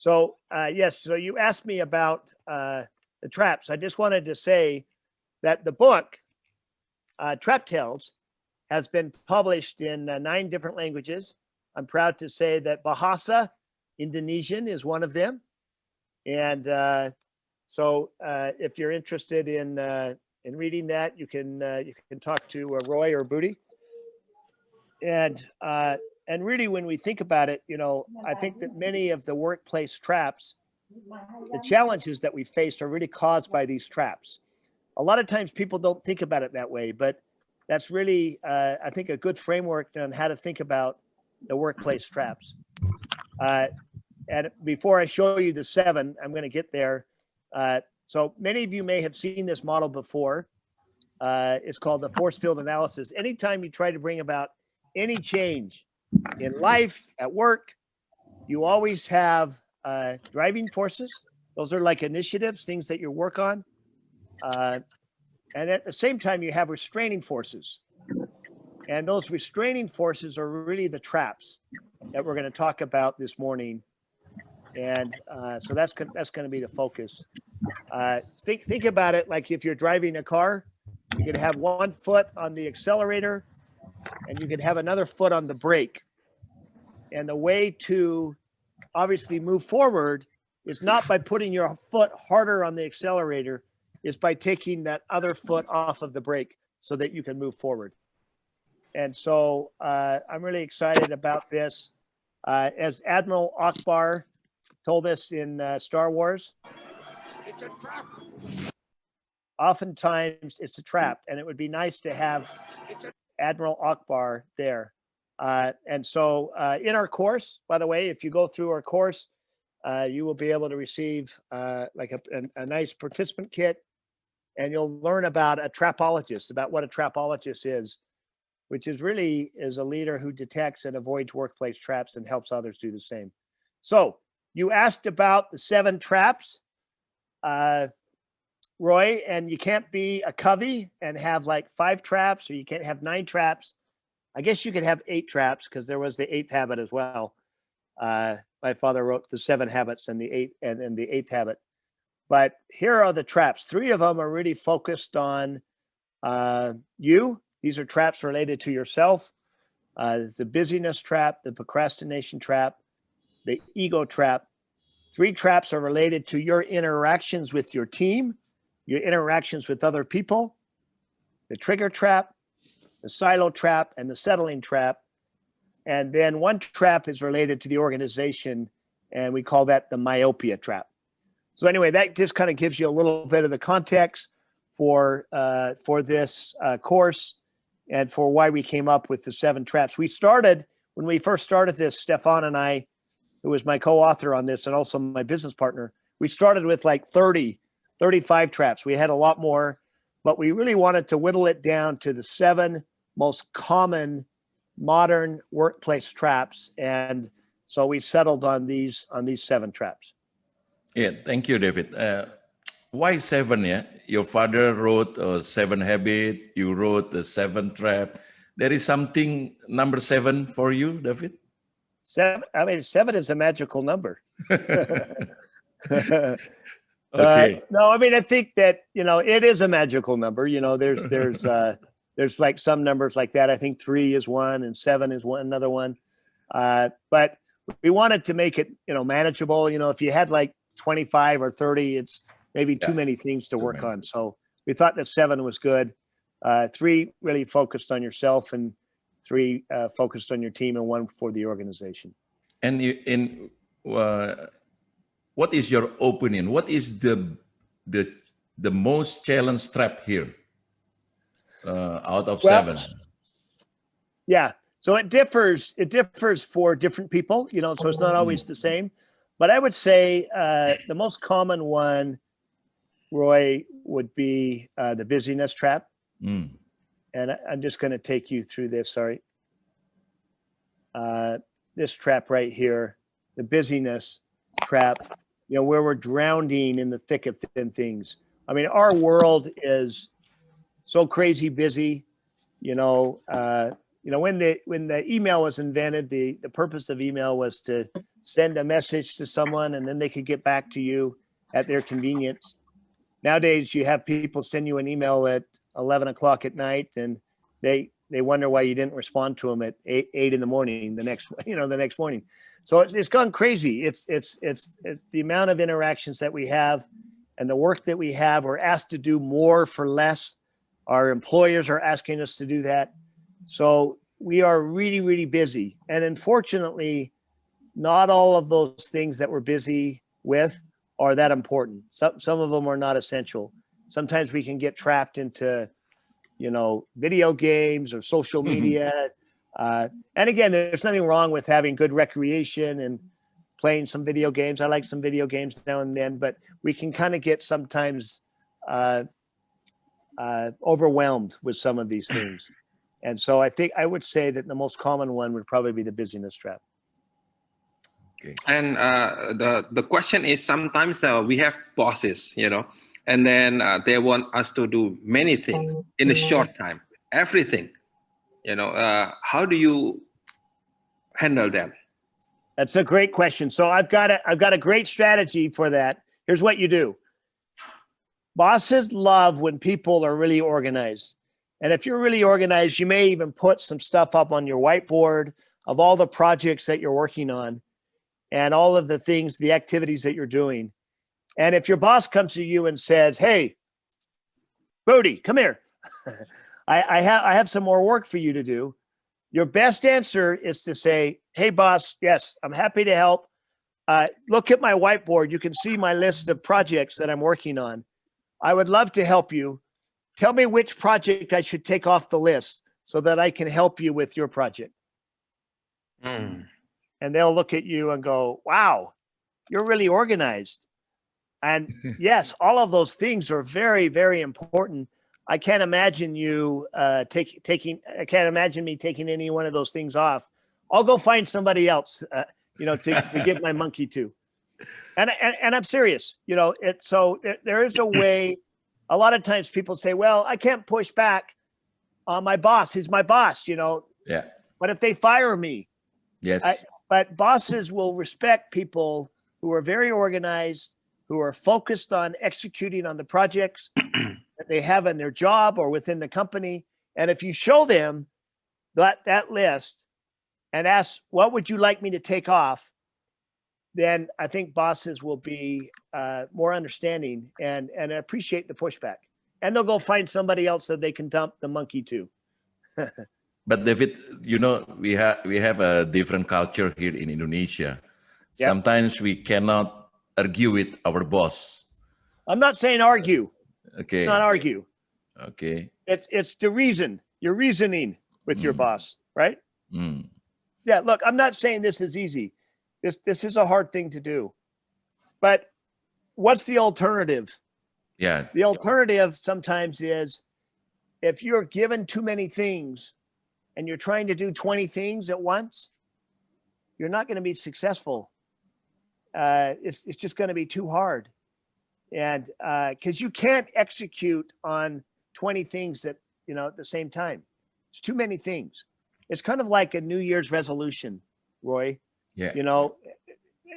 So yes, so you asked me about the traps. I just wanted to say that the book, Trap Tales, has been published in 9 different languages. I'm proud to say that Bahasa Indonesian is one of them. And so if you're interested in reading that, you can talk to Roy or Booty. And really, when we think about it, I think that many of the workplace traps, the challenges that we face are really caused by these traps. A lot of times people don't think about it that way, but that's really, I think, a good framework on how to think about the workplace traps. And before I show you the 7, I'm going to get there. So many of you may have seen this model before. It's called the force field analysis. Anytime you try to bring about any change in life, at work, you always have driving forces. Those are like initiatives, things that you work on. And at the same time, you have restraining forces. And those restraining forces are really the traps that we're going to talk about this morning. And so that's going to be the focus. Think about it like if you're driving a car, you could have one foot on the accelerator and you could have another foot on the brake. And the way to obviously move forward is not by putting your foot harder on the accelerator, is by taking that other foot off of the brake so that you can move forward. And so I'm really excited about this. As Admiral Akbar told us in Star Wars, it's a trap. Oftentimes it's a trap, and it would be nice to have Admiral Akbar there. And so in our course, by the way, if you go through our course, you will be able to receive like a nice participant kit, and you'll learn about a trapologist, about what a trapologist is, which is really a leader who detects and avoids workplace traps and helps others do the same. So you asked about the 7 traps, Roy, and you can't be a Covey and have like 5 traps, or you can't have 9 traps. I guess you could have 8 traps because there was the 8th habit as well. My father wrote the 7 habits and the 8th habit. But here are the traps. 3 of them are really focused on you. These are traps related to yourself. The busyness trap, the procrastination trap, the ego trap. 3 traps are related to your interactions with your team, your interactions with other people, the trigger trap, the silo trap, and the settling trap. And then 1 trap is related to the organization, and we call that the myopia trap. So anyway, that just kind of gives you a little bit of the context for this course and for why we came up with the 7 traps. When we first started this, Stefan and I, who was my co-author on this and also my business partner, we started with like 35 traps. We had a lot more, but we really wanted to whittle it down to the 7 most common modern workplace traps. And so we settled on these 7 traps. Yeah, thank you, David. Why 7? Yeah, your father wrote 7 habits. You wrote the 7 trap. There is something number 7 for you, David? 7. I mean, 7 is a magical number. Okay. No, I mean, I think that it is a magical number. There's like some numbers like that. I think 3 is one, and 7 is another one. But we wanted to make it manageable. If you had like 25 or 30, it's maybe too many things to work on. So we thought that 7 was good. 3 really focused on yourself, and 3 focused on your team, and 1 for the organization. And what is your opinion? What is the most challenge trap here out of 7? Yeah. So it differs for different people, so it's not always the same. But I would say the most common one, Roy, would be the busyness trap. And I'm just going to take you through this. Sorry. This trap right here, the busyness trap, where we're drowning in the thick of thin things. I mean, our world is so crazy busy. when the email was invented, the purpose of email was to send a message to someone and then they could get back to you at their convenience. Nowadays, you have people send you an email at 11 o'clock at night, and they wonder why you didn't respond to them at 8 in the morning the next morning. So it's gone crazy. It's the amount of interactions that we have and the work that we have. We're asked to do more for less. Our employers are asking us to do that. So we are really, really busy. And unfortunately, not all of those things that we're busy with are that important. Some of them are not essential. Sometimes we can get trapped into, video games or social media. And again, there's nothing wrong with having good recreation and playing some video games. I like some video games now and then, but we can kind of get sometimes overwhelmed with some of these things. And so I would say that the most common one would probably be the busyness trap. Okay. And the question is, sometimes we have bosses, and then they want us to do many things in a short time, everything, how do you handle that? That's a great question. So I've got a great strategy for that. Here's what you do. Bosses love when people are really organized. And if you're really organized, you may even put some stuff up on your whiteboard of all the projects that you're working on and all of the things, the activities that you're doing. And if your boss comes to you and says, "Hey, Bodie, come here. I have some more work for you to do." Your best answer is to say, "Hey, boss, yes, I'm happy to help. Look at my whiteboard. You can see my list of projects that I'm working on. I would love to help you. Tell me which project I should take off the list so that I can help you with your project." And they'll look at you and go, "Wow, you're really organized." And yes, all of those things are very, very important. I can't imagine you I can't imagine me taking any one of those things off. I'll go find somebody else, to give my monkey to. And I'm serious, so there is a way. A lot of times people say, "Well, I can't push back on my boss. He's my boss, Yeah. But if they fire me, Yes. But bosses will respect people who are very organized, who are focused on executing on the projects that they have in their job or within the company. And if you show them that list and ask, "What would you like me to take off?" then I think bosses will be more understanding and appreciate the pushback. And they'll go find somebody else that they can dump the monkey to. But David, we have a different culture here in Indonesia. Yep. Sometimes we cannot argue with our boss. I'm not saying argue. Okay. Not argue. Okay. It's the reason. You're reasoning with your boss, right? Mm. Yeah, look, I'm not saying this is easy. This is a hard thing to do. But what's the alternative? Yeah. The alternative sometimes is if you're given too many things and you're trying to do 20 things at once, you're not going to be successful. It's just going to be too hard. And because you can't execute on 20 things at the same time. It's too many things. It's kind of like a New Year's resolution, Roy. Yeah.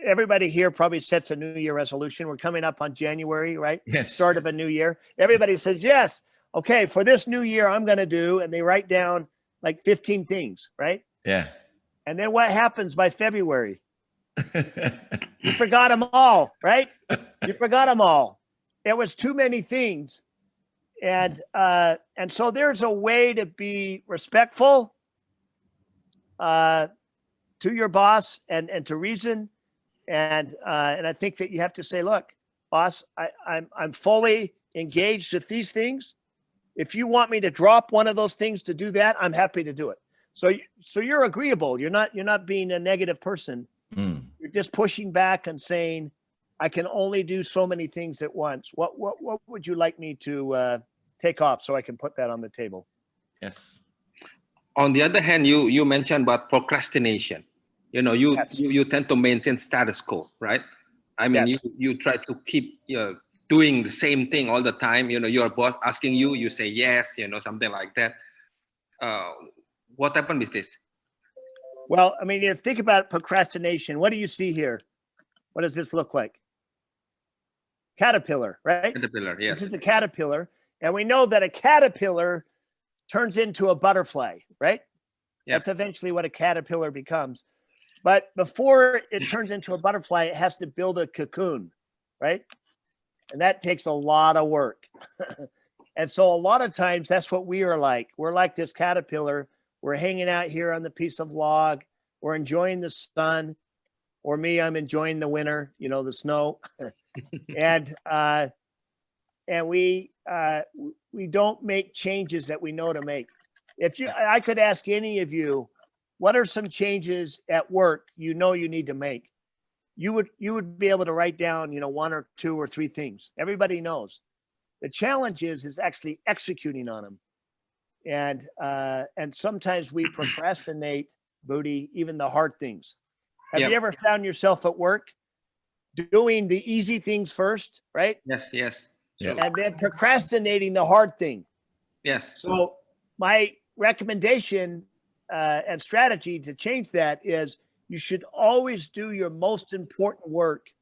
Everybody here probably sets a New Year resolution. We're coming up on January, right? Yes. Start of a new year. Everybody says, "Yes, okay, for this new year, I'm going to do," and they write down like 15 things, right? Yeah. And then what happens by February? You forgot them all, right? You forgot them all. It was too many things. And so there's a way to be respectful to your boss and to reason. And I think that you have to say, "Look, boss, I'm fully engaged with these things. If you want me to drop one of those things to do that, I'm happy to do it." So you're agreeable. You're not being a negative person. Mm. You're just pushing back and saying, "I can only do so many things at once. What would you like me to take off so I can put that on the table?" Yes. On the other hand, you mentioned about procrastination. Yes. You tend to maintain status quo, right? I mean, Yes. you try to keep doing the same thing all the time. Your boss asking you, you say yes, something like that. what happened with this? Well, I mean, if you think about procrastination, what do you see here? What does this look like? Caterpillar, right? Caterpillar, yes. This is a caterpillar. And we know that a caterpillar turns into a butterfly, right? Yep. That's eventually what a caterpillar becomes. But before it turns into a butterfly, it has to build a cocoon, right? And that takes a lot of work. And so a lot of times that's what we are like. We're like this caterpillar. We're hanging out here on the piece of log. We're enjoying the sun. Or me, I'm enjoying the winter, you know, the snow. and we don't make changes that we know to make. If I could ask any of you, what are some changes at work you know you need to make? You would be able to write down, you know, 1 or 2 or 3 things. Everybody knows. The challenge is actually executing on them. And sometimes we procrastinate, Booty, even the hard things. Have Yep. you ever found yourself at work doing the easy things first, right? Yes, yes. Yeah. And then procrastinating the hard thing. Yes. So my recommendation and strategy to change that is you should always do your most important work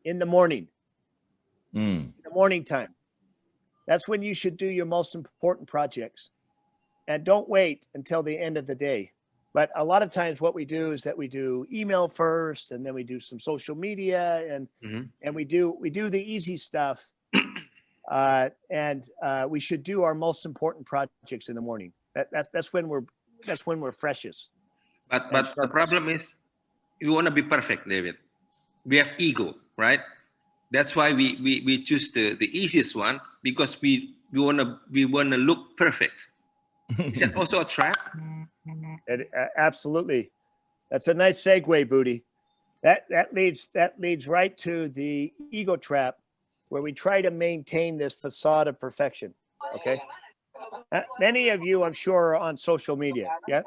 in the morning, in the morning time. That's when you should do your most important projects. And don't wait until the end of the day. But a lot of times what we do is that we do email first, and then we do some social media, and we do the easy stuff. We should do our most important projects in the morning. That's when we're freshest. But the problem is, we want to be perfect, David. We have ego, right? That's why we choose the easiest one, because we want to look perfect. Is that also a trap? Absolutely. That's a nice segue, Booty. That leads right to the ego trap, where we try to maintain this facade of perfection. Okay. Many of you, I'm sure, are on social media. Yeah.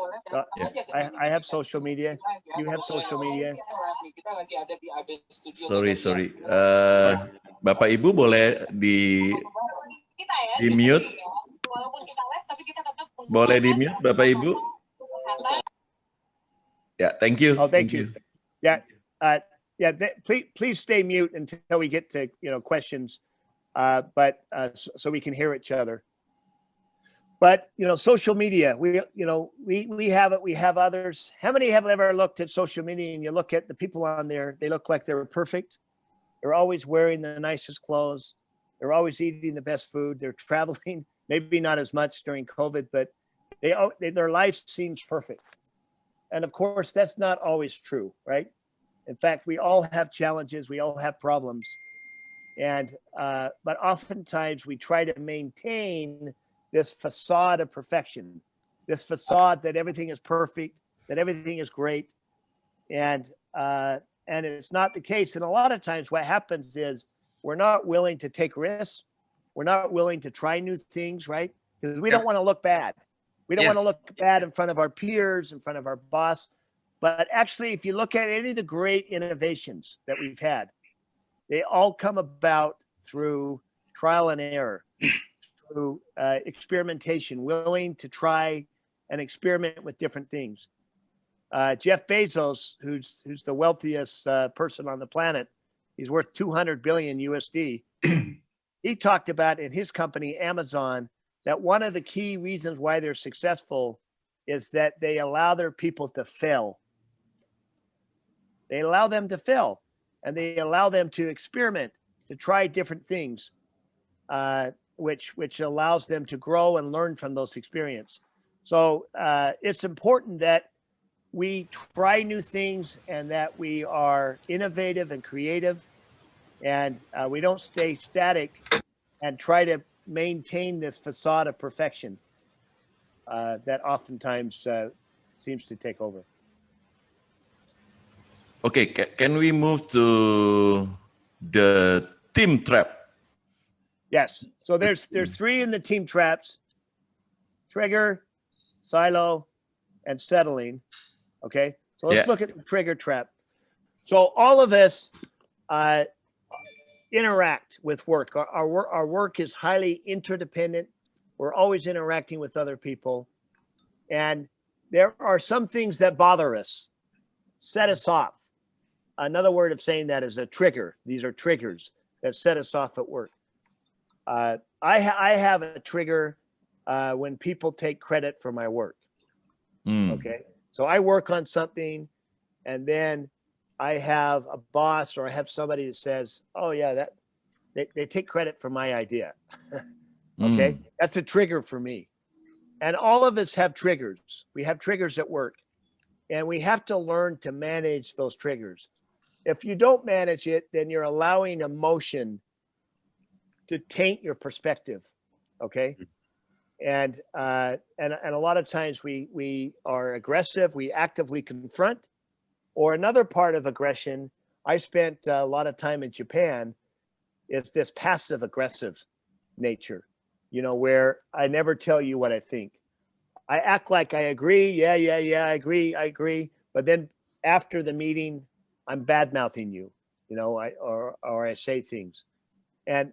I have social media. You have social media. Sorry. Bapak Ibu boleh di mute. Boleh di mute, Bapak Ibu. Yeah, thank you. Oh, thank you. Yeah. Please stay mute until we get to questions, so we can hear each other. But social media, we have it. We have others. How many have ever looked at social media and you look at the people on there? They look like they're perfect. They're always wearing the nicest clothes. They're always eating the best food. They're traveling, maybe not as much during COVID, but their life seems perfect. And of course, that's not always true, right? In fact, we all have challenges. We all have problems. But oftentimes we try to maintain this facade of perfection, this facade that everything is perfect, that everything is great. And it's not the case. And a lot of times what happens is we're not willing to take risks. We're not willing to try new things, right? Because we don't want to look bad. We don't want to look bad in front of our peers, in front of our boss. But actually, if you look at any of the great innovations that we've had, they all come about through trial and error, through experimentation, willing to try and experiment with different things. Jeff Bezos, who's the wealthiest person on the planet, he's worth 200 billion USD. He talked about in his company, Amazon, that one of the key reasons why they're successful is that they allow their people to fail. They allow them to fail, and they allow them to experiment, to try different things, which allows them to grow and learn from those experiences. So it's important that we try new things and that we are innovative and creative, and we don't stay static and try to maintain this facade of perfection that oftentimes seems to take over. Okay, can we move to the team trap? Yes. So there's 3 in the team traps: trigger, silo, and settling. Okay. So let's look at the trigger trap. So all of us interact with work. Our work is highly interdependent. We're always interacting with other people. And there are some things that bother us, set us off. Another word of saying that is a trigger. These are triggers that set us off at work. I have a trigger when people take credit for my work. Okay. So I work on something and then I have a boss or I have somebody that says, oh yeah, that they take credit for my idea. Okay. That's a trigger for me. And all of us have triggers. We have triggers at work and we have to learn to manage those triggers. If you don't manage it, then you're allowing emotion to taint your perspective. Okay. And a lot of times we are aggressive, we actively confront, or another part of aggression. I spent a lot of time in Japan. It's this passive aggressive nature, where I never tell you what I think. I act like I agree. Yeah, I agree. But then after the meeting, I'm bad mouthing you, or I say things, and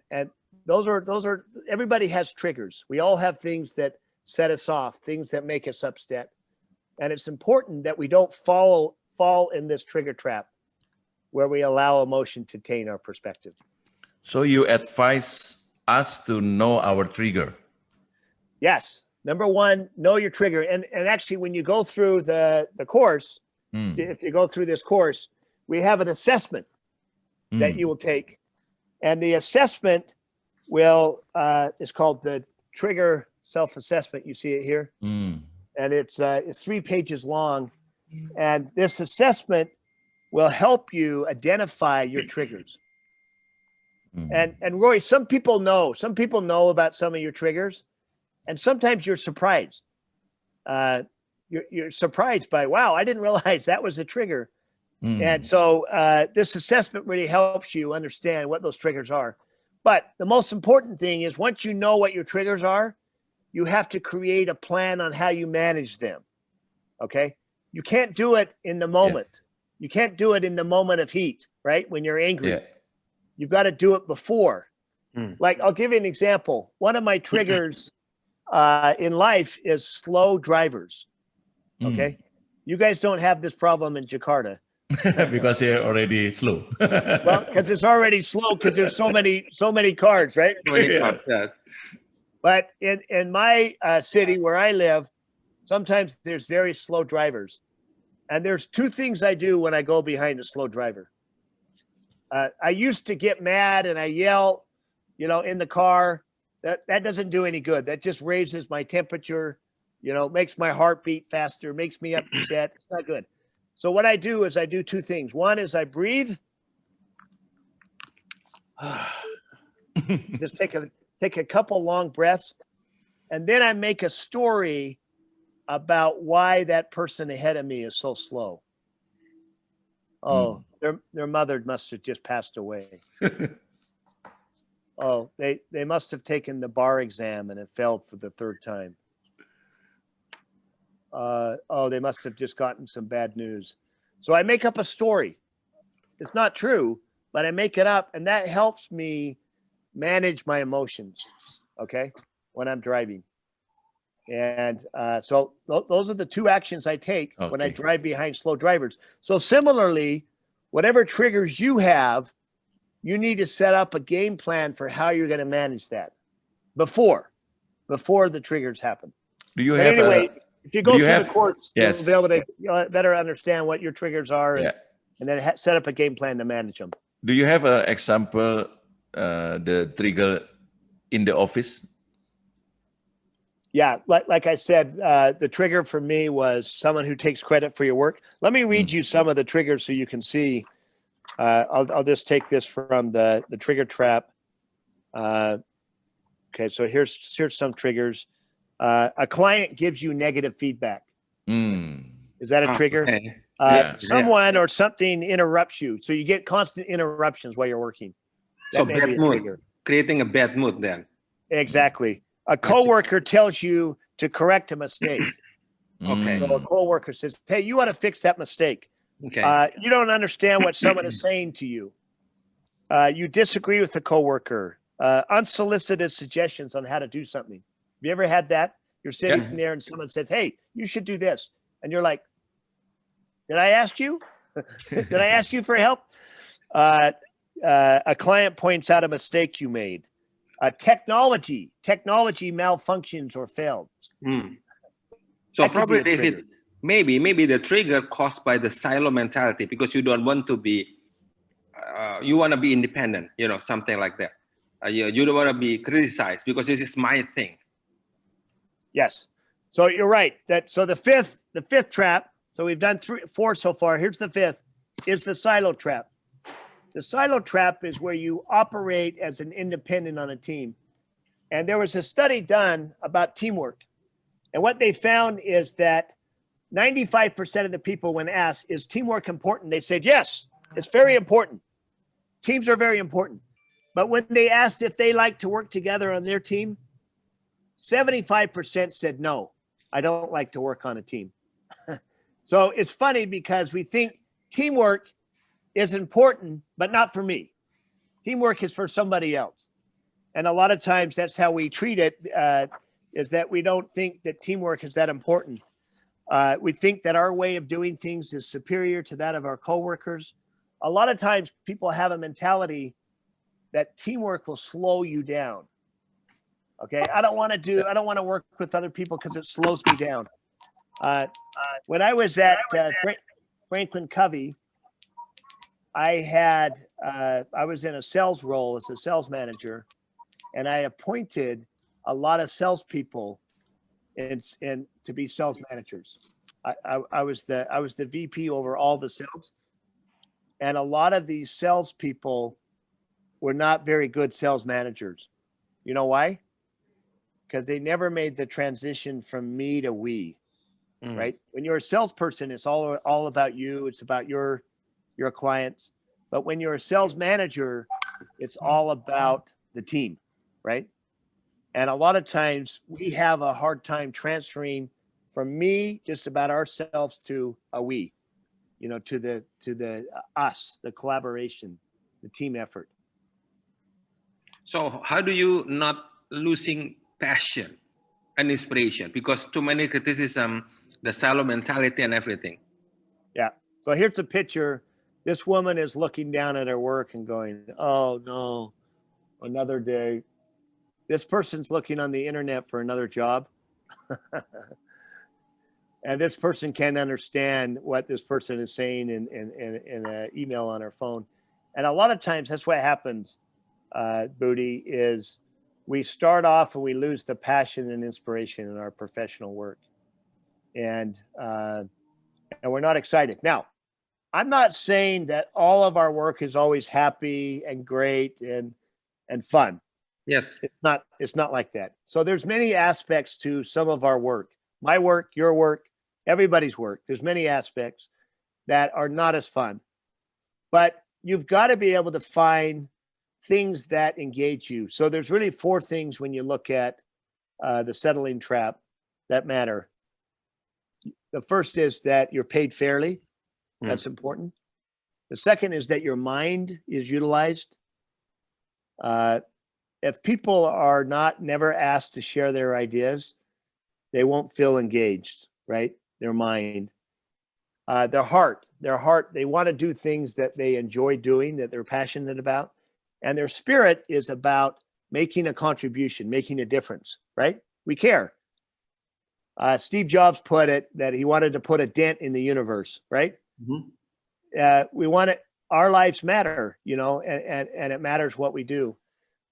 those are everybody has triggers. We all have things that set us off, things that make us upset, and it's important that we don't fall in this trigger trap where we allow emotion to taint our perspective. So you advise us to know our trigger. Yes. Number one, know your trigger. And actually, when you go through the course, if you go through this course, we have an assessment that you will take. And the assessment is called the trigger self-assessment. You see it here? And it's 3 pages long. And this assessment will help you identify your triggers. And Roy, some people know about some of your triggers. And sometimes you're surprised. You're surprised by, wow, I didn't realize that was a trigger. And so this assessment really helps you understand what those triggers are. But the most important thing is once you know what your triggers are, you have to create a plan on how you manage them. Okay? You can't do it in the moment. Yeah. You can't do it in the moment of heat, right? When you're angry. Yeah. You've got to do it before. Like, I'll give you an example. One of my triggers in life is slow drivers. Okay. You guys don't have this problem in Jakarta. Because you're already slow. Well, because it's already slow because there's so many cars, right? Yeah. But in my city where I live, sometimes there's very slow drivers. And there's 2 things I do when I go behind a slow driver. I used to get mad and I yell, in the car. That doesn't do any good. That just raises my temperature, makes my heart beat faster, makes me upset. It's not good. So what I do is I do 2 things. One is I breathe. Just take a couple long breaths. And then I make a story about why that person ahead of me is so slow. Oh, their mother must have just passed away. Oh, they must have taken the bar exam and it failed for the 3rd time. Oh, they must have just gotten some bad news. So I make up a story. It's not true, but I make it up, and that helps me manage my emotions, okay, when I'm driving. And so those are the 2 actions I take when I drive behind slow drivers. So similarly, whatever triggers you have, you need to set up a game plan for how you're going to manage that before the triggers happen. Do you have if you go through the course, you'll be able to better understand what your triggers are and then set up a game plan to manage them. Do you have an example, the trigger in the office? Yeah, like I said, the trigger for me was someone who takes credit for your work. Let me read you some of the triggers so you can see. I'll just take this from the trigger trap. Okay, so here's some triggers. A client gives you negative feedback. Is that a trigger? Okay. Someone or something interrupts you. So you get constant interruptions while you're working. That may be a trigger. Creating a bad mood then. Exactly. A coworker tells you to correct a mistake. Okay. So a coworker says, hey, you ought to fix that mistake. Okay. You don't understand what someone is saying to you. You disagree with the coworker. Unsolicited suggestions on how to do something. Have you ever had that? You're sitting there and someone says, hey, you should do this. And you're like, did I ask you? Did I ask you for help? A client points out a mistake you made. Technology malfunctions or fails. So probably, David, maybe the trigger caused by the silo mentality, because you don't want to be, you want to be independent, you know, something like that. You don't want to be criticized because this is my thing. Yes. So you're right. So the fifth trap. So we've done 4 so far. Here's the 5th, is the silo trap. The silo trap is where you operate as an independent on a team. And there was a study done about teamwork. And what they found is that 95% of the people, when asked, is teamwork important? They said, yes, it's very important. Teams are very important. But when they asked if they like to work together on their team, 75% said, no, I don't like to work on a team. So it's funny because we think teamwork is important, but not for me. Teamwork is for somebody else. And a lot of times that's how we treat it, is that we don't think that teamwork is that important. We think that our way of doing things is superior to that of our coworkers. A lot of times people have a mentality that teamwork will slow you down. Okay, I don't want to work with other people because it slows me down. When I was at Franklin Covey, I was in a sales role as a sales manager, and I appointed a lot of salespeople to be sales managers. I was the VP over all the sales, and a lot of these salespeople were not very good sales managers. You know why? Because they never made the transition from me to we. Right? When you're a salesperson, it's all about you. It's about your clients. But when you're a sales manager, it's all about the team, right? And a lot of times we have a hard time transferring from me, just about ourselves, to a we, you know, to the us, the collaboration, the team effort. So how do you not losing passion and inspiration? Because too many criticism, the silo mentality and everything. Yeah. So here's a picture. This woman is looking down at her work and going, oh no, another day. This person's looking on the internet for another job. And this person can't understand what this person is saying in an email on her phone. And a lot of times that's what happens, Booty, is we start off and we lose the passion and inspiration in our professional work. And we're not excited. Now, I'm not saying that all of our work is always happy and great and fun. Yes. It's not like that. So there's many aspects to some of our work. My work, your work, everybody's work. There's many aspects that are not as fun. But you've got to be able to find things that engage you. So there's really 4 things when you look at the settling trap that matter. The first is that you're paid fairly. That's important. The second is that your mind is utilized. If people are never asked to share their ideas, they won't feel engaged, right? Their mind. Their heart, they want to do things that they enjoy doing, that they're passionate about. And their spirit is about making a contribution, making a difference, right? We care. Steve Jobs put it that he wanted to put a dent in the universe, right? We want it, our lives matter, you know, and it matters what we do.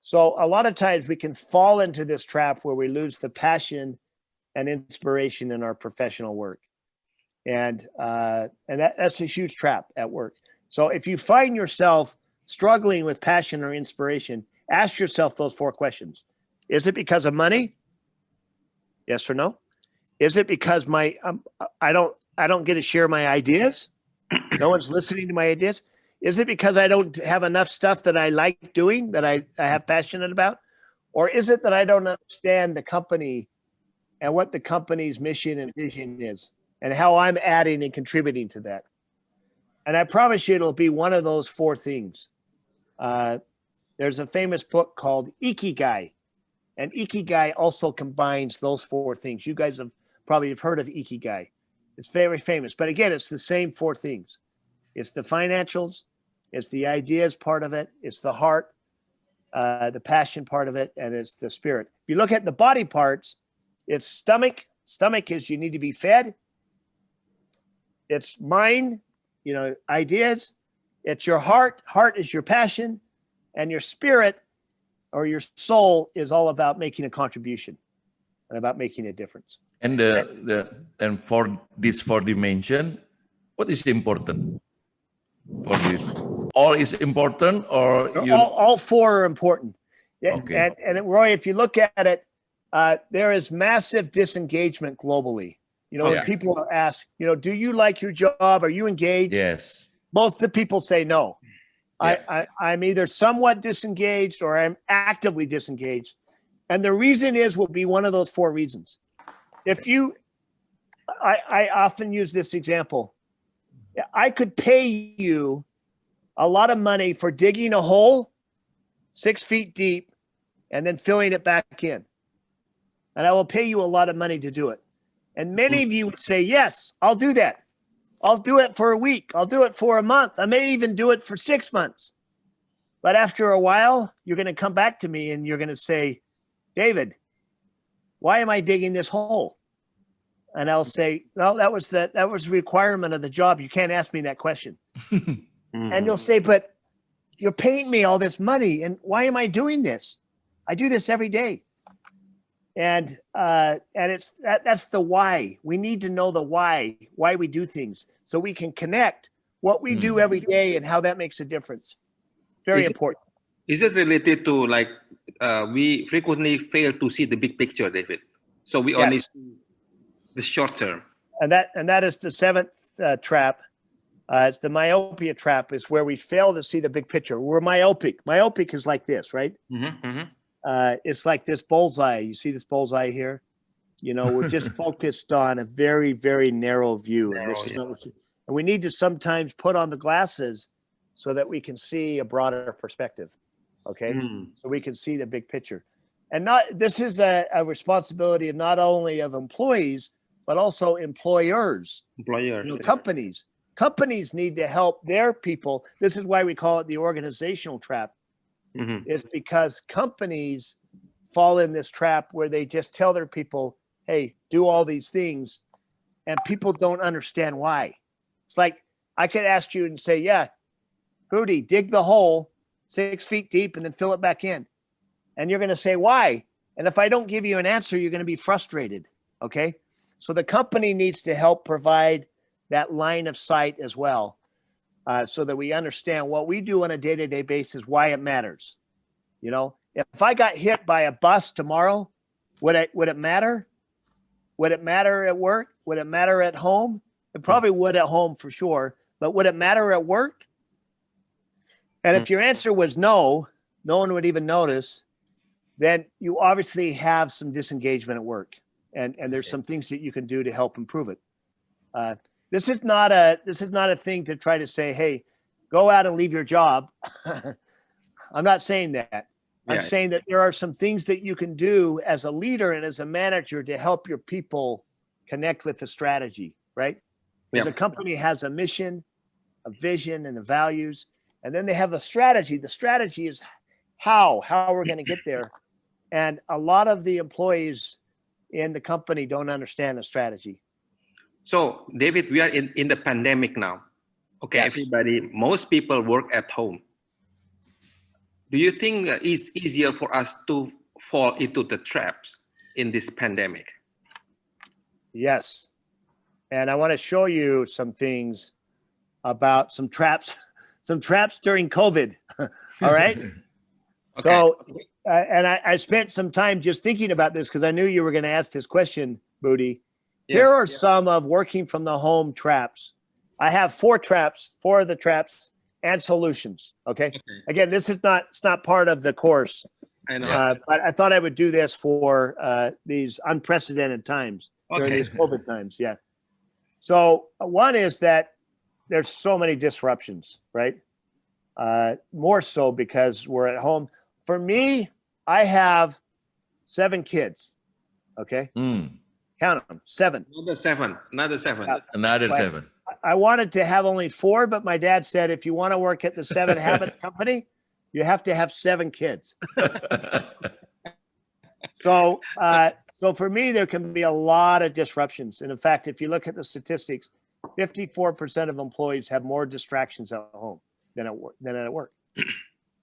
So a lot of times we can fall into this trap where we lose the passion and inspiration in our professional work. And that's a huge trap at work. So if you find yourself struggling with passion or inspiration, ask yourself those 4 questions. Is it because of money? Yes or no? Is it because I don't get to share my ideas? No one's listening to my ideas. Is it because I don't have enough stuff that I like doing, that I have passionate about? Or is it that I don't understand the company and what the company's mission and vision is and how I'm adding and contributing to that? And I promise you it'll be one of those 4 things. There's a famous book called Ikigai. And Ikigai also combines those four things. You guys have probably heard of Ikigai. It's very famous. But again, it's the same four things. It's the financials, it's the ideas part of it, it's the heart, the passion part of it, and it's the spirit. If you look at the body parts, it's stomach. Stomach is you need to be fed. It's mind, ideas. It's your heart. Heart is your passion. And your spirit or your soul is all about making a contribution and about making a difference. And and for this four dimension, what is important for this? All is important, or all four are important. Okay. And Roy, if you look at it, there is massive disengagement globally. When people are asked, do you like your job? Are you engaged? Yes. Most of the people say no. Yeah. I'm either somewhat disengaged or I'm actively disengaged. And the reason will be one of those four reasons. I often use this example. I could pay you a lot of money for digging a hole 6 feet deep and then filling it back in. And I will pay you a lot of money to do it. And many of you would say, yes, I'll do that. I'll do it for a week. I'll do it for a month. I may even do it for 6 months. But after a while, you're going to come back to me and you're going to say, David, why am I digging this hole? And I'll say, no, that was the requirement of the job. You can't ask me that question. And you'll say, but you're paying me all this money. And why am I doing this? I do this every day. And that's the why. We need to know the why we do things so we can connect what we do every day and how that makes a difference. Very important. Is it related to we frequently fail to see the big picture, David? So we only see the short term. And that is the seventh trap. It's the myopia trap. Is where we fail to see the big picture. We're myopic. Myopic is like this, right? It's like this bullseye. You see this bullseye here? We're just focused on a very, very narrow view. And this is not and we need to sometimes put on the glasses so that we can see a broader perspective. Okay. So we can see the big picture. And this is a responsibility of not only of employees, but also employers. Companies. Companies need to help their people. This is why we call it the organizational trap. Is because companies fall in this trap where they just tell their people, hey, do all these things, and people don't understand why. It's like I could ask you and say, yeah, Booty, dig the hole 6 feet deep and then fill it back in. And you're going to say, why? And if I don't give you an answer, you're going to be frustrated. Okay. So the company needs to help provide that line of sight as well. So that we understand what we do on a day-to-day basis, why it matters. If I got hit by a bus tomorrow, would it matter? Would it matter at work? Would it matter at home? It probably would at home for sure, but would it matter at work? And if your answer was no, no one would even notice, then you obviously have some disengagement at work. And there's some things that you can do to help improve it. This is not a thing to try to say, hey, go out and leave your job. I'm not saying that. I'm saying that there are some things that you can do as a leader and as a manager to help your people connect with the strategy, right? Because a company has a mission, a vision, and the values, and then they have a strategy. The strategy is how we're going to get there. And a lot of the employees in the company don't understand the strategy. So, David, we are in the pandemic now. Okay, yes. Most people work at home. Do you think it's easier for us to fall into the traps in this pandemic? Yes. And I want to show you some things about some traps during COVID. All right. Okay. So, and I spent some time just thinking about this because I knew you were going to ask this question, Booty. Yes, here are some of working from the home traps. I have four of the traps and solutions. Okay. Again, it's not part of the course. I know. But I thought I would do this for these unprecedented times during these COVID times. Yeah. So one is that there's so many disruptions, right? More so because we're at home. For me, I have 7 kids. Okay. Count them. 7. Another 7. Another 7. Another But 7. I wanted to have only 4, but my dad said, if you want to work at the 7 Habits company, you have to have 7 kids. So for me, there can be a lot of disruptions. And in fact, if you look at the statistics, 54% of employees have more distractions at home than at work.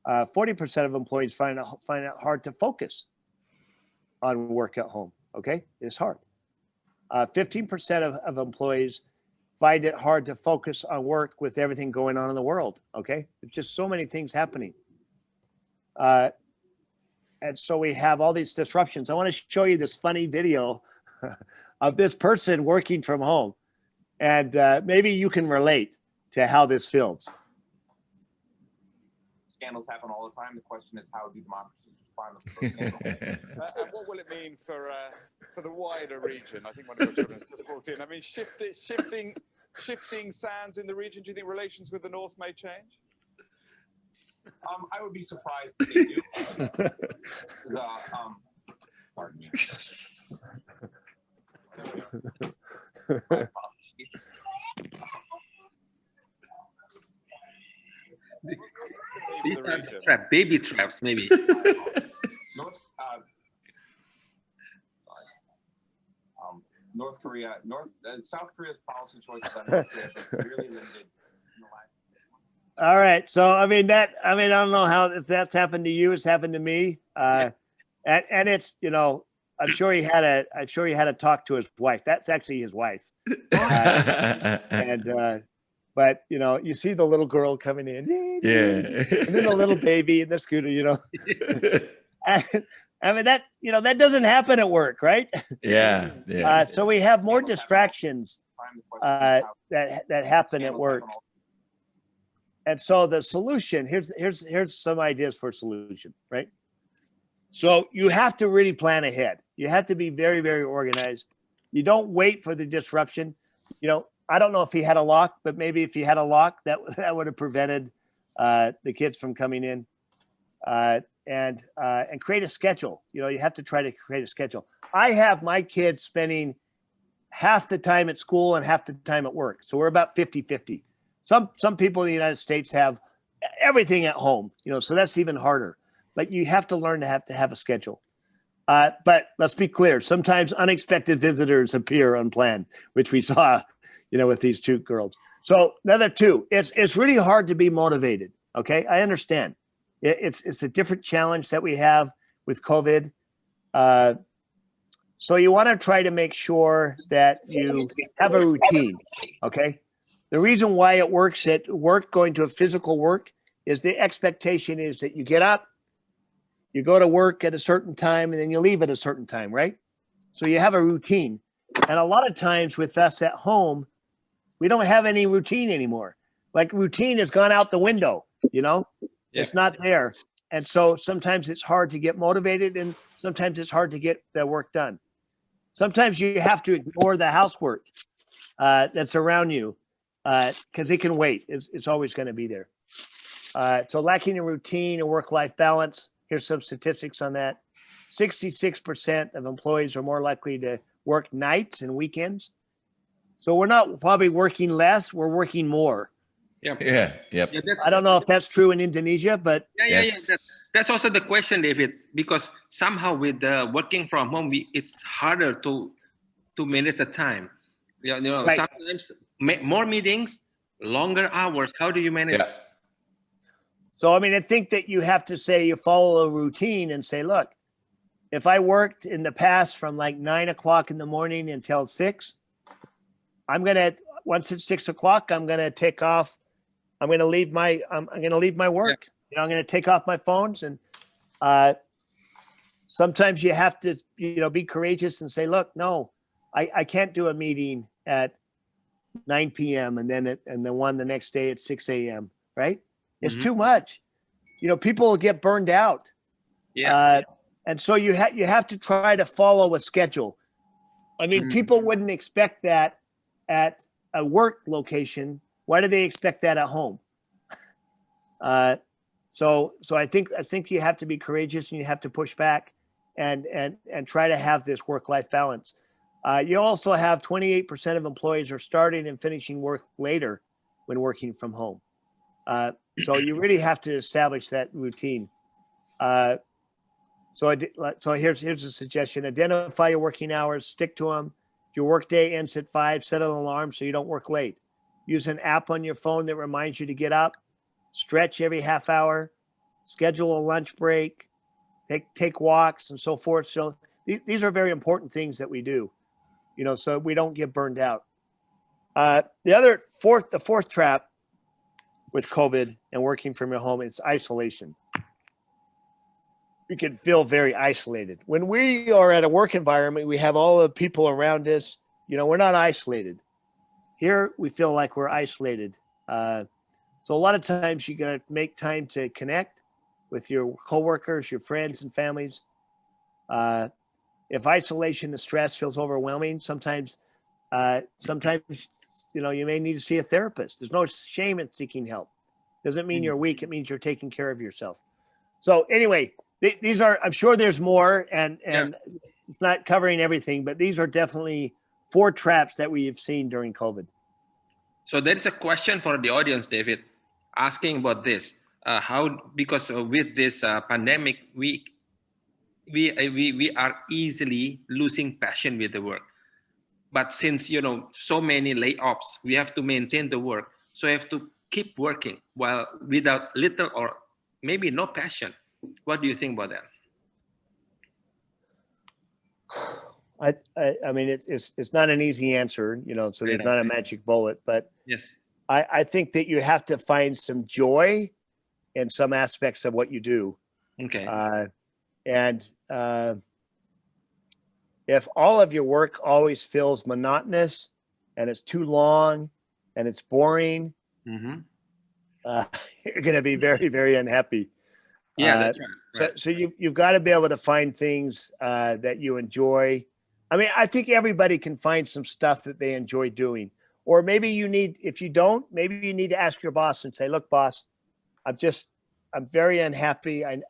40% of employees find it hard to focus on work at home. Okay, it's hard. 15% of employees find it hard to focus on work with everything going on in the world. Okay, there's just so many things happening. And so we have all these disruptions. I want to show you this funny video of this person working from home. And maybe you can relate to how this feels. Scandals happen all the time. The question is, how do democracies respond to those scandals? And what will it mean for the wider region? I think one of your children has just brought in. I mean, shifting sands in the region. Do you think relations with the North may change? I would be surprised if they do. Pardon me. These are baby traps, maybe. North Korea, South Korea's policy choices on North Korea have been really limited in the last. All right. So, I don't know if that's happened to you. It's happened to me. And it's, I'm sure he had a talk to his wife. That's actually his wife. But you see the little girl coming in. Yeah. And then the little baby in the scooter, And, that doesn't happen at work, right? Yeah. So we have more distractions that happen at work. And so the solution, here's some ideas for a solution, right? So you have to really plan ahead. You have to be very, very organized. You don't wait for the disruption. I don't know if he had a lock, but maybe if he had a lock, that would have prevented the kids from coming in. And create a schedule. You have to try to create a schedule. I have my kids spending half the time at school and half the time at work. So we're about 50-50. Some people in the United States have everything at home, so that's even harder. But you have to learn to have a schedule. But let's be clear. Sometimes unexpected visitors appear unplanned, which we saw, with these 2 girls. So another 2, it's really hard to be motivated. Okay, I understand. It's a different challenge that we have with COVID. So you want to try to make sure that you have a routine. Okay. The reason why it works at work, going to a physical work, is the expectation is that you get up, you go to work at a certain time, and then you leave at a certain time, right? So you have a routine. And a lot of times with us at home, we don't have any routine anymore. Like routine has gone out the window, It's not there. And so sometimes it's hard to get motivated, and sometimes it's hard to get the work done. Sometimes you have to ignore the housework that's around you because it can wait. It's always going to be there. So lacking a routine and work-life balance, here's some statistics on that. 66% of employees are more likely to work nights and weekends. So we're not probably working less, we're working more. Yeah. I don't know if that's true in Indonesia, but That's also the question, David, because somehow with working from home, it's harder to manage the time. Right. Sometimes more meetings, longer hours. How do you manage? Yeah. So, I think that you have to say you follow a routine and say, look, if I worked in the past from like 9 o'clock in the morning until 6, once it's 6 o'clock, I'm going to take off. I'm going to leave my work. I'm going to take off my phones. And sometimes you have to, be courageous and say, look, no, I can't do a meeting at 9 p.m. and then one the next day at 6 a.m. Right? It's too much. People will get burned out. And so you have to try to follow a schedule. People wouldn't expect that at a work location. Why do they expect that at home? So I think you have to be courageous and you have to push back and try to have this work-life balance. You also have 28% of employees are starting and finishing work later when working from home. So you really have to establish that routine. So here's a suggestion: identify your working hours, stick to them. If your work day ends at 5, set an alarm so you don't work late. Use an app on your phone that reminds you to get up. Stretch every half hour. Schedule a lunch break. Take walks and so forth. So these are very important things that we do, so we don't get burned out. The fourth trap with COVID and working from your home is isolation. You can feel very isolated. When we are at a work environment, we have all the people around us. We're not isolated. Here, we feel like we're isolated. So a lot of times you got to make time to connect with your coworkers, your friends and families. If isolation and stress feels overwhelming, sometimes you may need to see a therapist. There's no shame in seeking help. Doesn't mean you're weak. It means you're taking care of yourself. So anyway, these are, I'm sure there's more, and it's not covering everything, but these are definitely 4 traps that we have seen during COVID. So there is a question for the audience, David, asking about this. Because with this pandemic, we are easily losing passion with the work. But since, so many layoffs, we have to maintain the work. So we have to keep working while without little or maybe no passion. What do you think about that? I mean, it's not an easy answer, so there's not a magic bullet, but yes, I think that you have to find some joy in some aspects of what you do. Okay. If all of your work always feels monotonous and it's too long and it's boring, mm-hmm. You're going to be very, very unhappy. Yeah, that's right. So you've got to be able to find things that you enjoy. I mean, I think everybody can find some stuff that they enjoy doing. Or maybe if you don't, maybe you need to ask your boss and say, look, boss, I'm very unhappy. I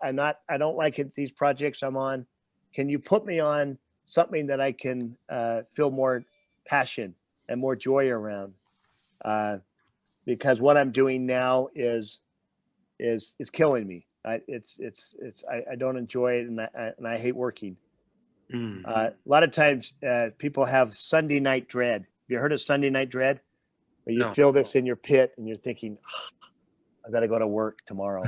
don't like it, these projects I'm on. Can you put me on something that I can feel more passion and more joy around? Because what I'm doing now is killing me. I don't enjoy it, and I hate working. A lot of times people have Sunday night dread. Have you heard of Sunday night dread? Where you feel this in your pit and you're thinking, I got to go to work tomorrow.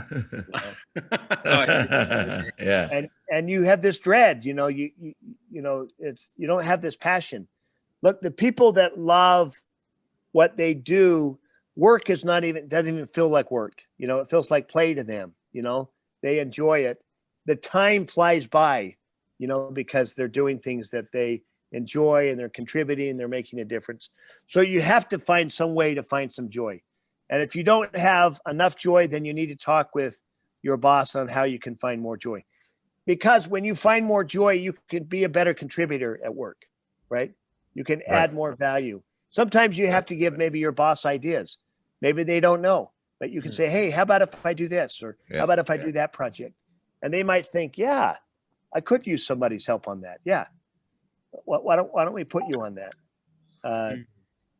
Yeah. And you have this dread, you don't have this passion. Look, the people that love what they do, work doesn't even feel like work. It feels like play to them. They enjoy it. The time flies by, because they're doing things that they enjoy and they're contributing, they're making a difference. So you have to find some way to find some joy. And if you don't have enough joy, then you need to talk with your boss on how you can find more joy. Because when you find more joy, you can be a better contributor at work, right? You can add more value. Sometimes you have to give maybe your boss ideas. Maybe they don't know, but you can say, hey, how about if I do this? Or how about if I do that project? And they might think, yeah, I could use somebody's help on that. Yeah. Why don't we put you on that?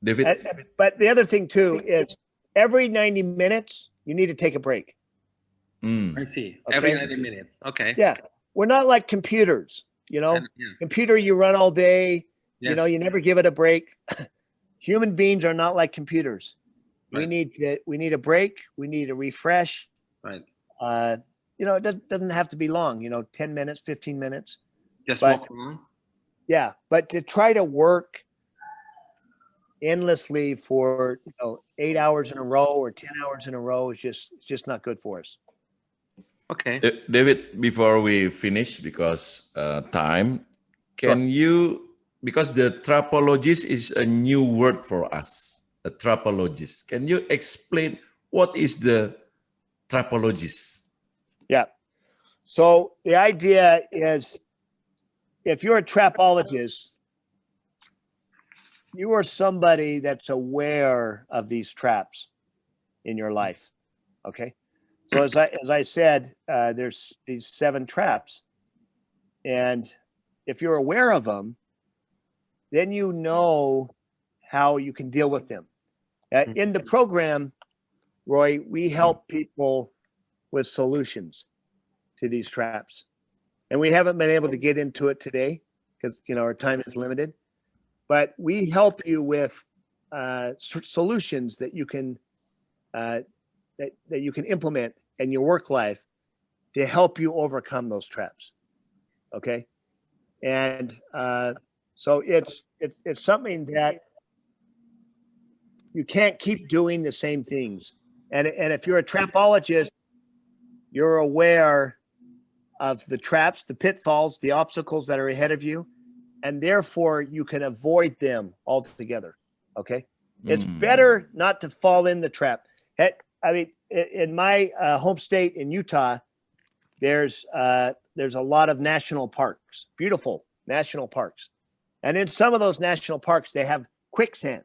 David? But the other thing too is every 90 minutes, you need to take a break. I see. Okay? Every 90 minutes. Okay. Yeah. We're not like computers, Computer you run all day, you never give it a break. Human beings are not like computers. Right. We need a break. We need a refresh. Right. It doesn't have to be long, 10 minutes, 15 minutes. Just walk around. Yeah. But to try to work endlessly for 8 hours in a row or 10 hours in a row is just not good for us. Okay. David, before we finish, because time, can you, because the trapologist is a new word for us, a trapologist. Can you explain what is the trapologist? Yeah. So the idea is, if you're a trapologist, you are somebody that's aware of these traps in your life. Okay. So as I said, there's these 7 traps. And if you're aware of them, then you know how you can deal with them. In the program, Roy, we help people with solutions to these traps. And we haven't been able to get into it today because, you know, our time is limited. But we help you with solutions that you can that you can implement in your work life to help you overcome those traps. Okay, and so it's something that you can't keep doing the same things. And if you're a trapologist, you're aware of the traps, the pitfalls, the obstacles that are ahead of you, and therefore you can avoid them altogether. Okay, it's better not to fall in the trap. I mean, in my home state in Utah, there's a lot of national parks, beautiful national parks, and in some of those national parks they have quicksand.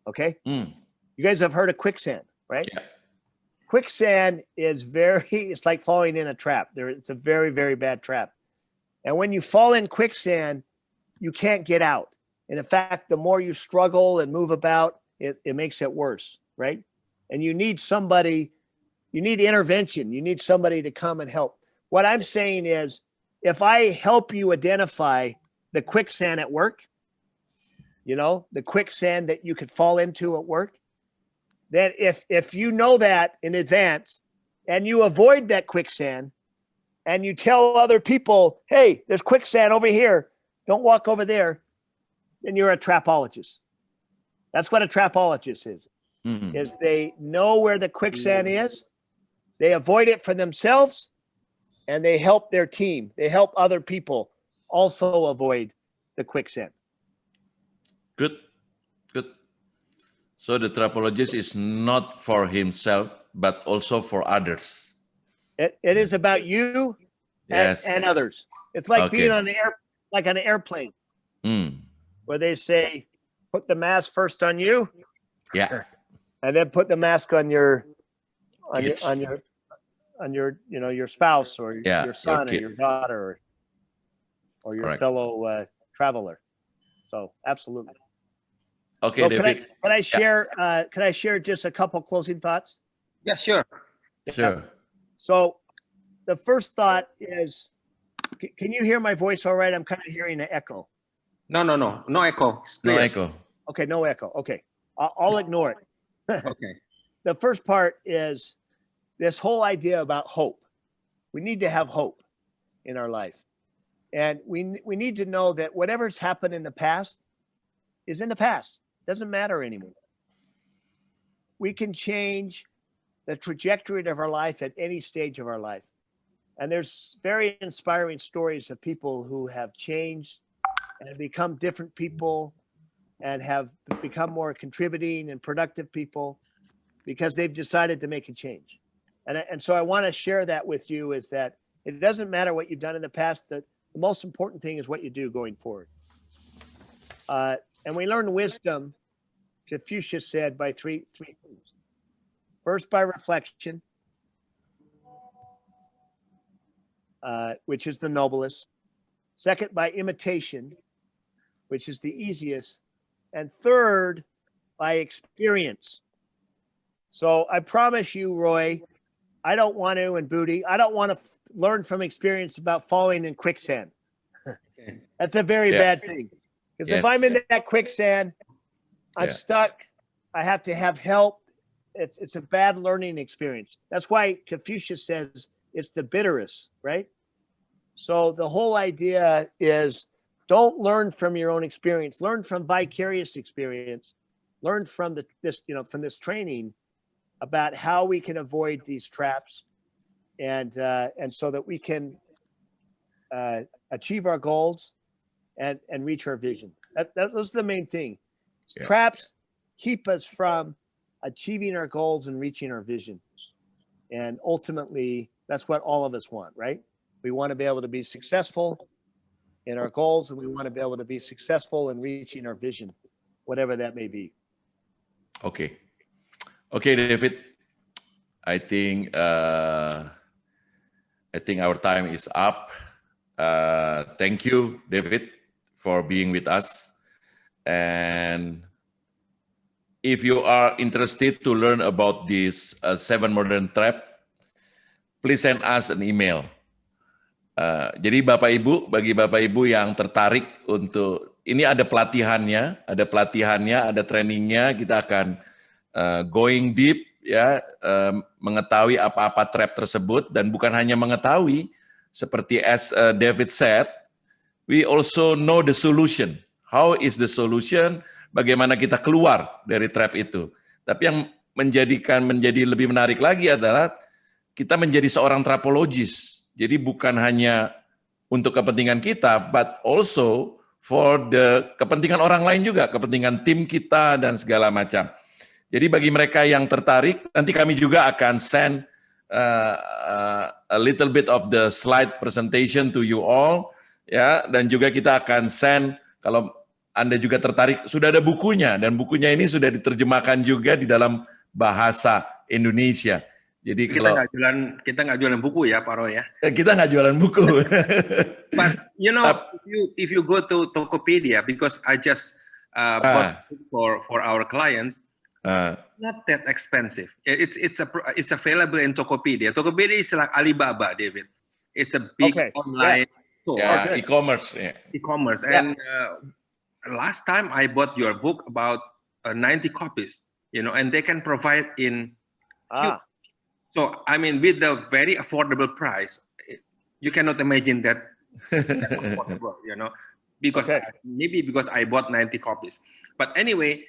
Okay, you guys have heard of quicksand, right? Yeah. Quicksand is it's like falling in a trap. It's a very, very bad trap. And when you fall in quicksand, you can't get out. And in fact, the more you struggle and move about, it makes it worse, right? And you need somebody, you need intervention. You need somebody to come and help. What I'm saying is, if I help you identify the quicksand at work, you know, the quicksand that you could fall into at work, then if you know that in advance and you avoid that quicksand and you tell other people, hey, there's quicksand over here, don't walk over there, then you're a trapologist. That's what a trapologist is they know where the quicksand is, they avoid it for themselves, and they help their team. They help other people also avoid the quicksand. Good. So the trapologist is not for himself, but also for others. It is about you and others. It's like being on an airplane, where they say, put the mask first on you, and then put the mask on your you know, your spouse or your son or your daughter or your fellow traveler. So absolutely. Okay, so David. Can I share just a couple closing thoughts? Yeah, sure. Sure. So the first thought is, can you hear my voice all right? I'm kind of hearing an echo. No echo. No echo. Okay, no echo. Okay, I'll ignore it. Okay. The first part is this whole idea about hope. We need to have hope in our life. And we need to know that whatever's happened in the past is in the past. Doesn't matter anymore. We can change the trajectory of our life at any stage of our life. And there's very inspiring stories of people who have changed and become different people and have become more contributing and productive people because they've decided to make a change. And so I want to share that with you, is that it doesn't matter what you've done in the past. The most important thing is what you do going forward. And we learn wisdom, Confucius said, by three things. First, by reflection, which is the noblest. Second, by imitation, which is the easiest. And third, by experience. So I promise you, Roy, I don't want to, and Booty, I don't want to learn from experience about falling in quicksand. That's a very bad thing. Because if I'm in that quicksand, I'm stuck. I have to have help. It's a bad learning experience. That's why Confucius says it's the bitterest, right? So the whole idea is, don't learn from your own experience. Learn from vicarious experience. Learn from from this training about how we can avoid these traps, and so that we can achieve our goals and reach our vision. That's the main thing. Traps keep us from achieving our goals and reaching our vision. And ultimately, that's what all of us want, right? We want to be able to be successful in our goals, and we want to be able to be successful in reaching our vision, whatever that may be. Okay, David. I think our time is up. Thank you, David, for being with us. And if you are interested to learn about this 7 modern trap, please send us an email. Jadi bagi Bapak Ibu yang tertarik untuk, ini ada pelatihannya, ada trainingnya, kita akan going deep, ya, mengetahui apa-apa trap tersebut, dan bukan hanya mengetahui, seperti as David said, we also know the solution. How is the solution? Bagaimana kita keluar dari trap itu? Tapi yang menjadi lebih menarik lagi adalah kita menjadi seorang trapologist. Jadi bukan hanya untuk kepentingan kita, but also for the kepentingan orang lain juga, kepentingan tim kita dan segala macam. Jadi bagi mereka yang tertarik, nanti kami juga akan send a little bit of the slide presentation to you all, ya, dan juga kita akan send, kalau Anda juga tertarik, sudah ada bukunya, dan bukunya ini sudah diterjemahkan juga di dalam bahasa Indonesia. Jadi kita nggak jualan buku ya, Pak Roy ya. Kita nggak jualan buku. But you know, if you go to Tokopedia, because I just bought for our clients, not that expensive. It's available in Tokopedia. Tokopedia is like Alibaba, David. It's a big online store. Yeah, e-commerce. Yeah. E-commerce. And last time I bought your book about 90 copies, you know, and they can provide in cube. So, I mean, with the very affordable price, you cannot imagine that affordable, you know, because maybe because I bought 90 copies. But anyway,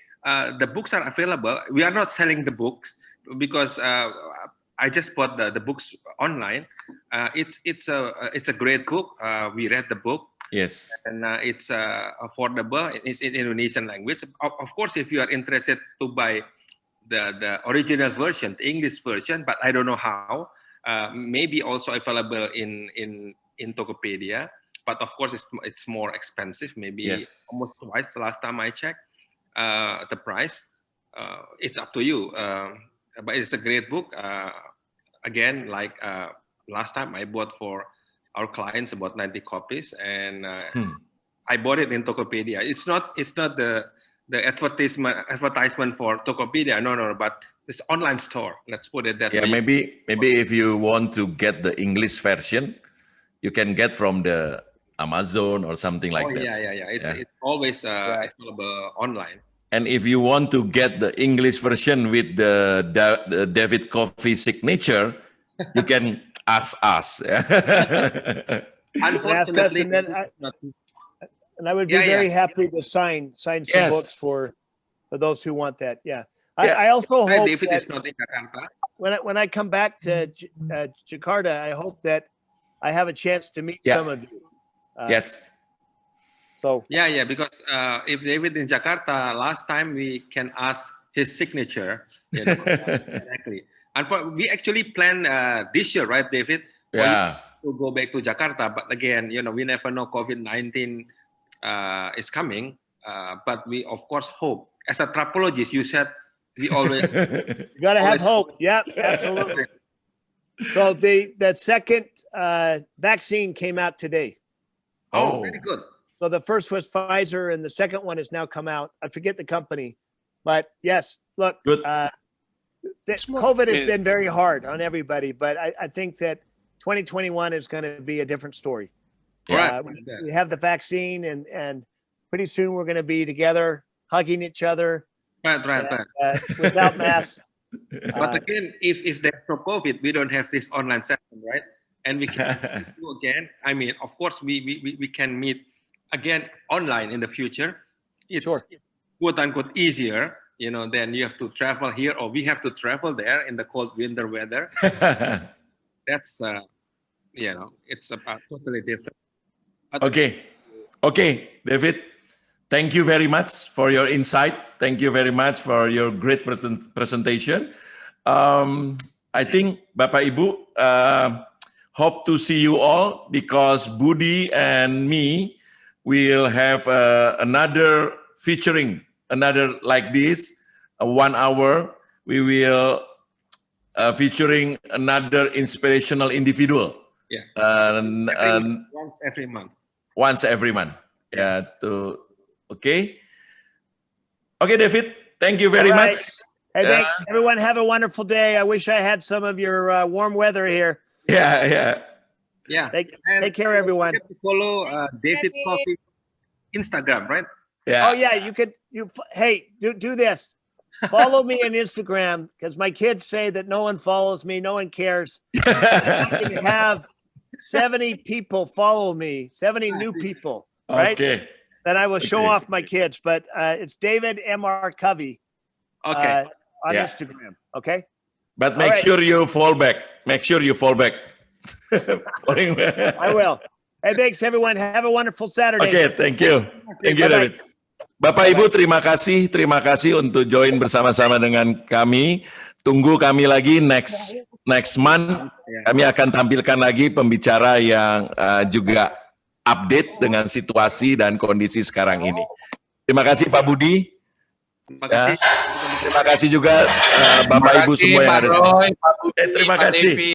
the books are available. We are not selling the books because I just bought the books online. It's a great book. We read the book. Yes. And it's affordable. It's in Indonesian language. Of course, if you are interested to buy the original version, the English version, but I don't know how. Maybe also available in Tokopedia, but of course it's more expensive. Maybe almost twice the last time I checked the price. It's up to you, but it's a great book. Again, like last time I bought for our clients about 90 copies, and I bought it in Tokopedia. It's not the advertisement for Tokopedia, no, but it's online store. Let's put it that way. Yeah, maybe if you want to get the English version, you can get from the Amazon or something like that. Yeah. It's always available online. And if you want to get the English version with the David Covey signature, you can ask us. Unfortunately, and I would be very happy to sign some books for those who want that. Yeah. I also hope David is not in Jakarta. When I come back to Jakarta, I hope that I have a chance to meet some of you. Yes. So because if David in Jakarta, last time we can ask his signature. You know, exactly. And we actually planned this year, right, David? Yeah. To go back to Jakarta, but again, you know, we never know COVID-19 is coming. But we of course hope. As a trapologist, you said we always you gotta have hope. Yeah, absolutely. So the second vaccine came out today. Oh, very good. So the first was Pfizer, and the second one has now come out. I forget the company, but yes, look, COVID has been very hard on everybody, but I think that 2021 is going to be a different story. Right. We have the vaccine, and pretty soon we're going to be together, hugging each other. Right. Without masks. But again, if there's no COVID, we don't have this online session, right? And we can do again. I mean, of course, we can meet again online in the future. It's quote unquote easier, you know, then you have to travel here, or we have to travel there in the cold winter weather. That's you know, it's about totally different. But Okay, David. Thank you very much for your insight. Thank you very much for your great presentation. I think Bapak Ibu hope to see you all, because Budi and me will have another featuring, another like this, 1 hour. We will featuring another inspirational individual Yeah. Once every month. Once every month. Yeah. Okay. Okay, David. Thank you very All right. much. Hey, thanks. Everyone have a wonderful day. I wish I had some of your warm weather here. Yeah. Take care, everyone. You have to follow David Covey Instagram, right? Yeah. Oh yeah, hey, do this. Follow me on Instagram because my kids say that no one follows me, no one cares. I can have 70 people follow me, 70 new people, right? Okay. Then I will show off my kids, but it's David M.R. Covey on Instagram. Okay. But make sure you fall back. Make sure you fall back. I will. Hey, thanks everyone. Have a wonderful Saturday. Okay, thank you. Thank you, David. Bapak Ibu, terima kasih untuk join bersama-sama dengan kami. Tunggu kami lagi next month. Kami akan tampilkan lagi pembicara yang juga update dengan situasi dan kondisi sekarang ini. Terima kasih Pak Budi. Terima kasih juga Bapak Ibu semua yang ada di sini. Terima kasih.